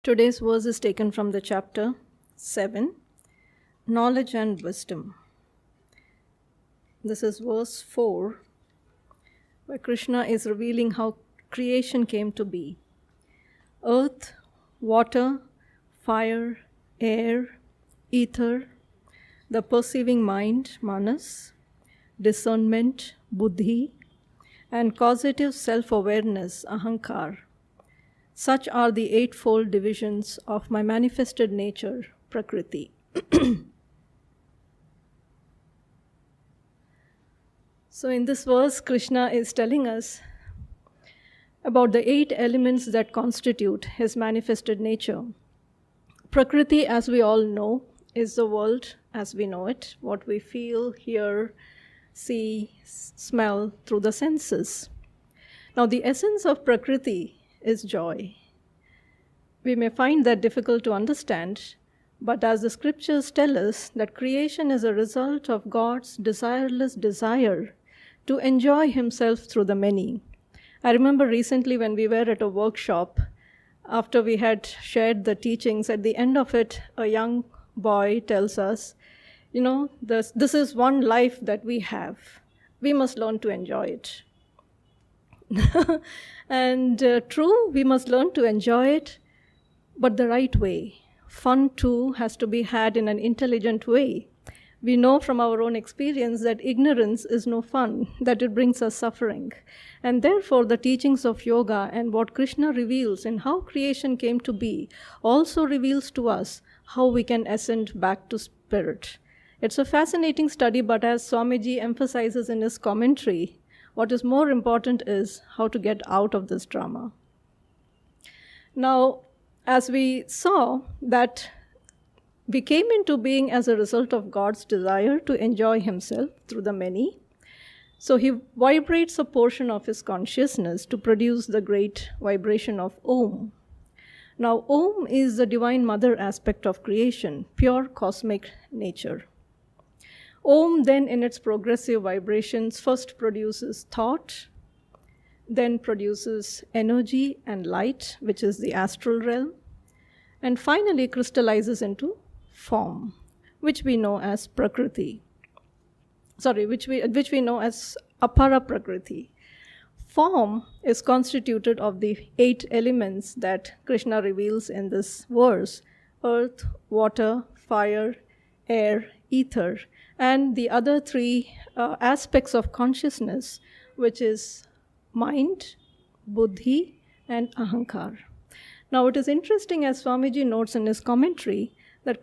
Today's verse is taken from the chapter 7, Knowledge and Wisdom. This is verse 4, where Krishna is revealing how creation came to be. Earth, water, fire, air, ether, the perceiving mind, manas, discernment, buddhi, and causative self-awareness, ahankar. Such are the eightfold divisions of my manifested nature, prakriti. So in this verse, Krishna is telling us about the 8 elements that constitute his manifested nature. Prakriti, as we all know, is the world as we know it, what we feel, hear, see, smell through the senses. Now, the essence of Prakriti is joy. We may find that difficult to understand, but as the scriptures tell us that creation is a result of God's desireless desire to enjoy himself through the many. I remember recently when we were at a workshop, after we had shared the teachings, at the end of it, a young boy tells us, this is one life that we have. We must learn to enjoy it. And true, we must learn to enjoy it, but the right way. Fun too has to be had in an intelligent way. We know from our own experience that ignorance is no fun, that it brings us suffering. And therefore, the teachings of yoga and what Krishna reveals in how creation came to be also reveals to us how we can ascend back to spirit. It's a fascinating study, but as Swamiji emphasizes in his commentary, what is more important is how to get out of this drama. Now, as we saw that we came into being as a result of God's desire to enjoy himself through the many, so he vibrates a portion of his consciousness to produce the great vibration of Om. Now, Om is the divine mother aspect of creation, pure cosmic nature. Om then in its progressive vibrations first produces thought, then produces energy and light, which is the astral realm, and finally crystallizes into form, which we know as Prakriti. Which we know as Apara Prakriti. Form is constituted of the 8 elements that Krishna reveals in this verse: earth, water, fire, air, ether, and the other 3 aspects of consciousness, which is mind, buddhi, and ahankar. Now, it is interesting, as Swamiji notes in his commentary, that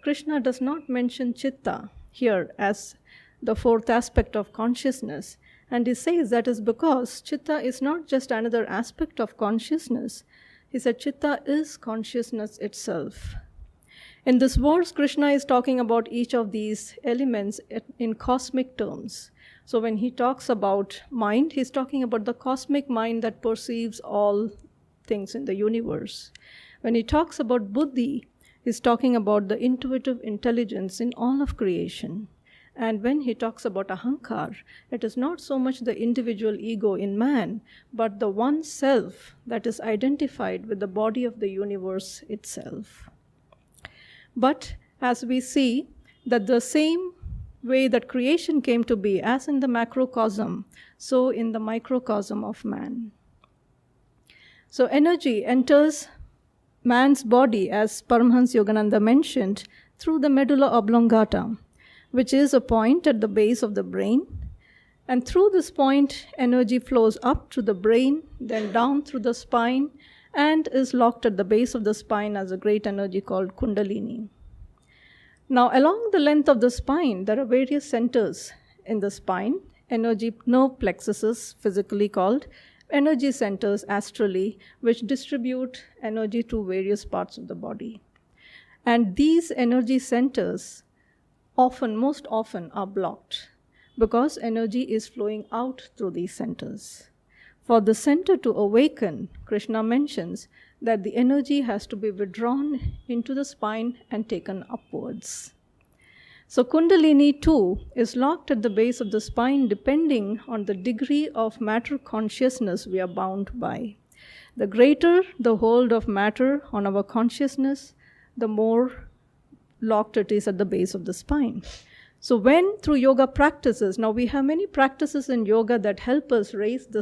Krishna does not mention chitta here as the 4th aspect of consciousness. And he says that is because chitta is not just another aspect of consciousness. He said chitta is consciousness itself. In this verse, Krishna is talking about each of these elements in cosmic terms. So when he talks about mind, he's talking about the cosmic mind that perceives all things in the universe. When he talks about buddhi, he's talking about the intuitive intelligence in all of creation. And when he talks about ahankar, it is not so much the individual ego in man, but the one self that is identified with the body of the universe itself. But as we see that the same way that creation came to be, as in the macrocosm, so in the microcosm of man. So energy enters man's body, as Paramhans Yogananda mentioned, through the medulla oblongata, which is a point at the base of the brain. And through this point, energy flows up to the brain, then down through the spine, and is locked at the base of the spine as a great energy called Kundalini. Now, along the length of the spine, there are various centers in the spine, energy nerve plexuses, physically called, energy centers astrally, which distribute energy to various parts of the body. And these energy centers most often are blocked because energy is flowing out through these centers. For the center to awaken, Krishna mentions that the energy has to be withdrawn into the spine and taken upwards. So Kundalini too is locked at the base of the spine depending on the degree of matter consciousness we are bound by. The greater the hold of matter on our consciousness, the more locked it is at the base of the spine. So when through yoga practices, now we have many practices in yoga that help us raise the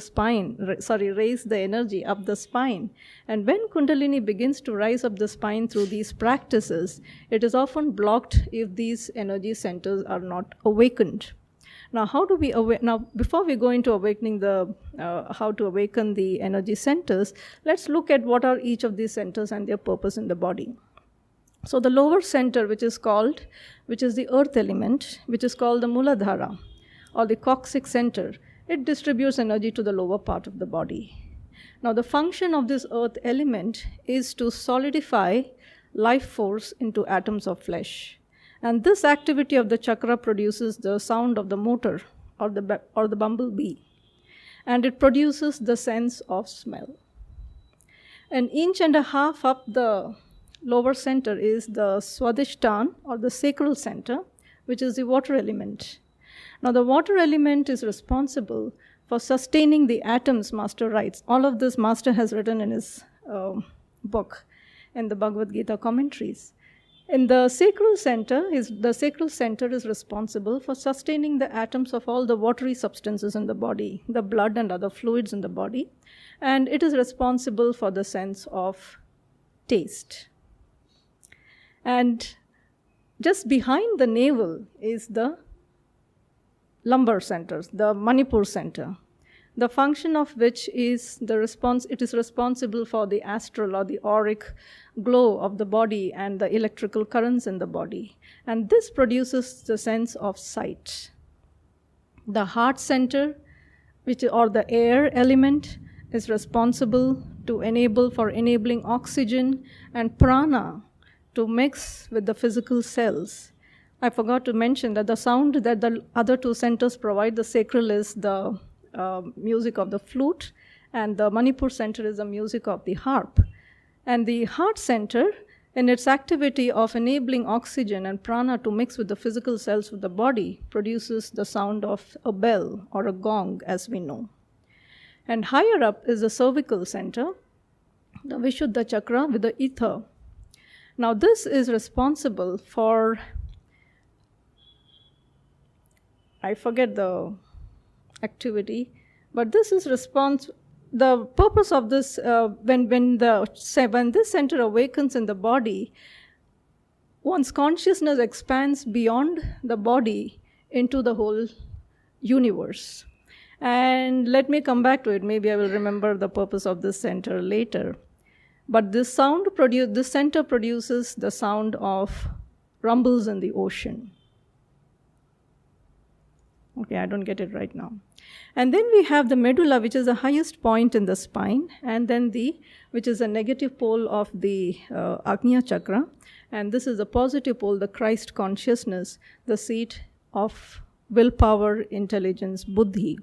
raise the energy up the spine. And when Kundalini begins to rise up the spine through these practices, it is often blocked if these energy centers are not awakened. Now, how do we now, before we go into awakening how to awaken the energy centers, let's look at what are each of these centers and their purpose in the body. So the lower center, which is the earth element, which is called the Muladhara, or the coccyx center, it distributes energy to the lower part of the body. Now the function of this earth element is to solidify life force into atoms of flesh. And this activity of the chakra produces the sound of the motor or the bumblebee. And it produces the sense of smell. An inch and a half up the lower center is the Swadhisthana, or the sacral center, which is the water element. Now the water element is responsible for sustaining the atoms, Master writes. All of this Master has written in his book, in the Bhagavad Gita commentaries. In the sacral center is responsible for sustaining the atoms of all the watery substances in the body, the blood and other fluids in the body, and it is responsible for the sense of taste. And just behind the navel is the lumbar centers, the Manipur center, the function of which is it is responsible for the astral or the auric glow of the body and the electrical currents in the body. And this produces the sense of sight. The heart center, or the air element, is responsible for enabling oxygen and prana to mix with the physical cells. I forgot to mention that the sound that the other two centers provide, the sacral is the music of the flute, and the Manipur center is the music of the harp. And the heart center, in its activity of enabling oxygen and prana to mix with the physical cells of the body, produces the sound of a bell or a gong, as we know. And higher up is the cervical center, the Vishuddha chakra with the ether. Now this is responsible for, I forget the activity, but this is the purpose of this, when this center awakens in the body, one's consciousness expands beyond the body into the whole universe. And let me come back to it. Maybe I will remember the purpose of this center later. But this center produces the sound of rumbles in the ocean. Okay, I don't get it right now. And then we have the medulla, which is the highest point in the spine, and then which is a negative pole of the Agnya chakra. And this is the positive pole, the Christ consciousness, the seat of willpower, intelligence, buddhi.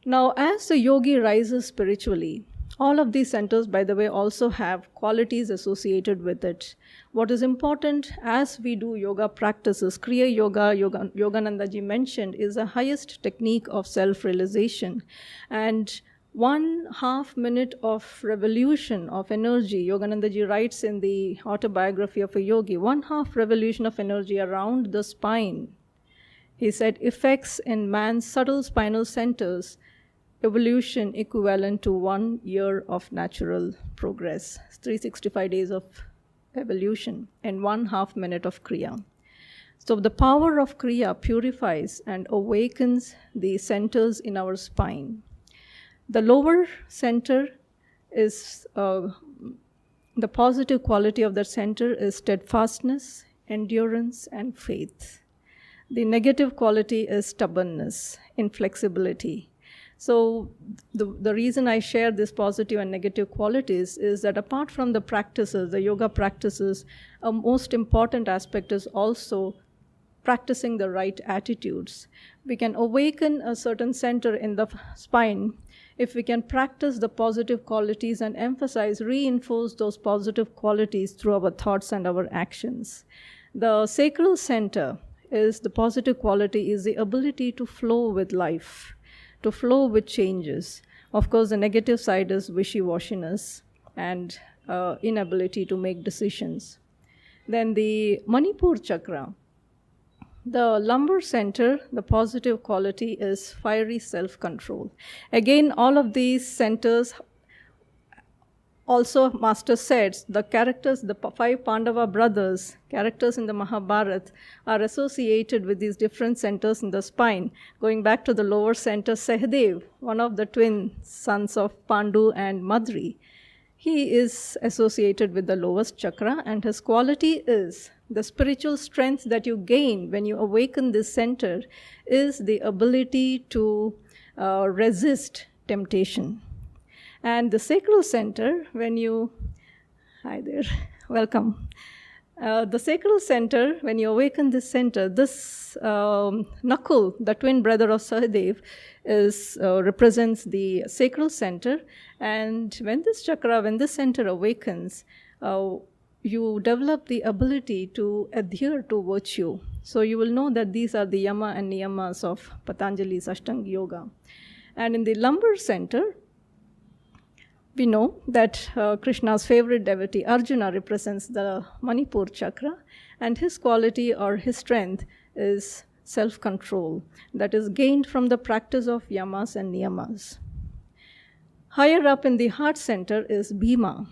Now, as the yogi rises spiritually, all of these centers, by the way, also have qualities associated with it. What is important as we do yoga practices, Kriya Yoga, Yogananda ji mentioned, is the highest technique of self-realization. And 1/2 minute of revolution of energy, Yogananda ji writes in the autobiography of a yogi, 1/2 revolution of energy around the spine. He said, effects in man's subtle spinal centers, evolution equivalent to 1 year of natural progress. 365 days of evolution and 1/2 minute of Kriya. So the power of Kriya purifies and awakens the centers in our spine. The lower center is, the positive quality of the center is steadfastness, endurance, and faith. The negative quality is stubbornness, inflexibility. So the reason I share this positive and negative qualities is that apart from the practices, the yoga practices, a most important aspect is also practicing the right attitudes. We can awaken a certain center in the spine if we can practice the positive qualities and reinforce those positive qualities through our thoughts and our actions. The sacral center is the positive quality, is the ability to flow with life, to flow with changes. Of course, the negative side is wishy-washiness and inability to make decisions. Then the Manipur chakra, the lumbar center, the positive quality is fiery self-control. Again, all of these centers, also Master said, the characters, the 5 Pandava brothers, characters in the Mahabharata, are associated with these different centers in the spine. Going back to the lower center, Sahadev, one of the twin sons of Pandu and Madri, he is associated with the lowest chakra, and his quality is the spiritual strength that you gain when you awaken this center is the ability to resist temptation. And the sacral center, when you, hi there, welcome. The sacral center, when you awaken this center, this Nakul, the twin brother of Sahadev, represents the sacral center. And when this center awakens, you develop the ability to adhere to virtue. So you will know that these are the yama and niyamas of Patanjali's Ashtanga Yoga. And in the lumbar center, we know that Krishna's favorite devotee, Arjuna, represents the Manipur chakra, and his quality or his strength is self-control that is gained from the practice of yamas and niyamas. Higher up in the heart center is Bhima.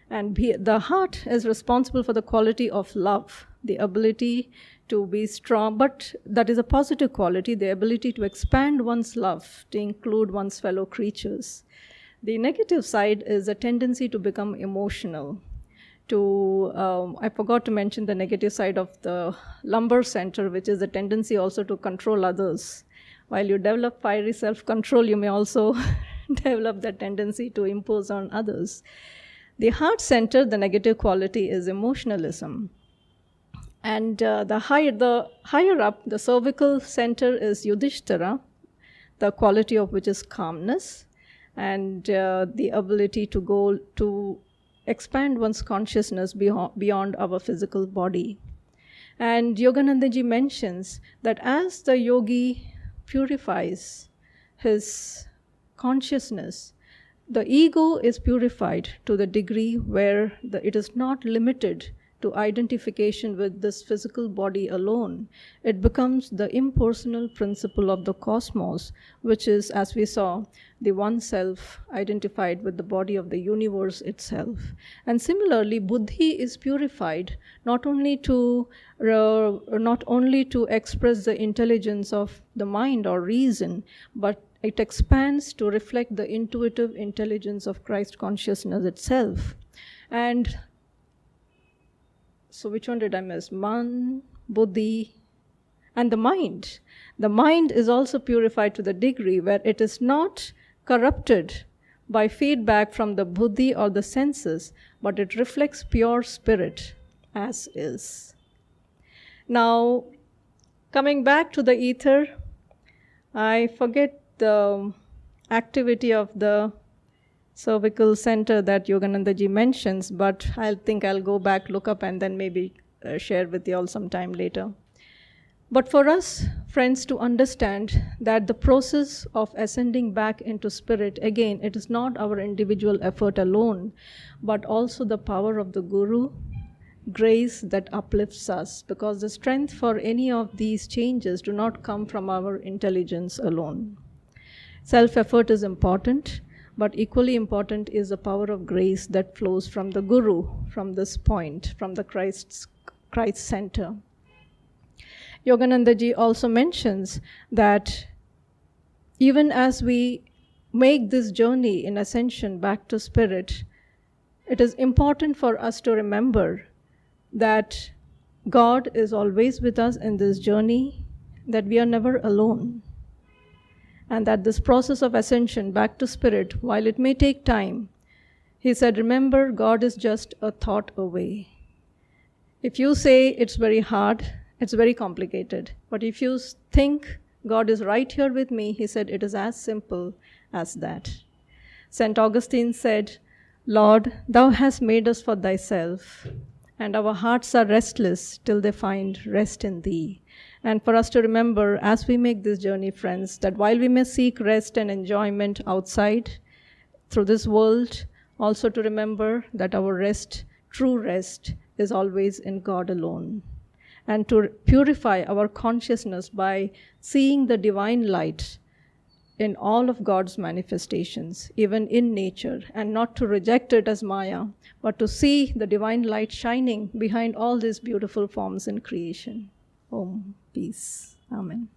And the heart is responsible for the quality of love, the ability to be strong, but that is a positive quality, the ability to expand one's love, to include one's fellow creatures. The negative side is a tendency to become emotional. I forgot to mention the negative side of the lumbar center, which is the tendency also to control others. While you develop fiery self-control, you may also develop the tendency to impose on others. The heart center, the negative quality is emotionalism. And the higher up, the cervical center is Yudhishthira, the quality of which is calmness, and the ability to expand one's consciousness beyond our physical body. And Yoganandaji mentions that as the yogi purifies his consciousness, the ego is purified to the degree where it is not limited to identification with this physical body alone. It becomes the impersonal principle of the cosmos, which is, as we saw, the one self identified with the body of the universe itself. And similarly, buddhi is purified not only to express the intelligence of the mind or reason, but it expands to reflect the intuitive intelligence of Christ consciousness itself. And so which one did I miss? Man, buddhi, and the mind. The mind is also purified to the degree where it is not corrupted by feedback from the buddhi or the senses, but it reflects pure spirit as is. Now, coming back to the ether, I forget the activity of the cervical center that Yoganandaji mentions, but I think I'll go back, look up, and then maybe share with you all sometime later. But for us, friends, to understand that the process of ascending back into spirit, again, it is not our individual effort alone, but also the power of the Guru, grace that uplifts us, because the strength for any of these changes do not come from our intelligence alone. Self-effort is important, but equally important is the power of grace that flows from the Guru, from this point, from the Christ center. Yoganandaji also mentions that even as we make this journey in ascension back to spirit, it is important for us to remember that God is always with us in this journey, that we are never alone. And that this process of ascension back to spirit, while it may take time, he said, remember, God is just a thought away. If you say it's very hard, it's very complicated. But if you think God is right here with me, he said, it is as simple as that. St. Augustine said, Lord, thou hast made us for thyself, and our hearts are restless till they find rest in thee. And for us to remember, as we make this journey, friends, that while we may seek rest and enjoyment outside through this world, also to remember that our rest, true rest, is always in God alone. And to purify our consciousness by seeing the divine light in all of God's manifestations, even in nature, and not to reject it as Maya, but to see the divine light shining behind all these beautiful forms in creation. Om, peace. Amen.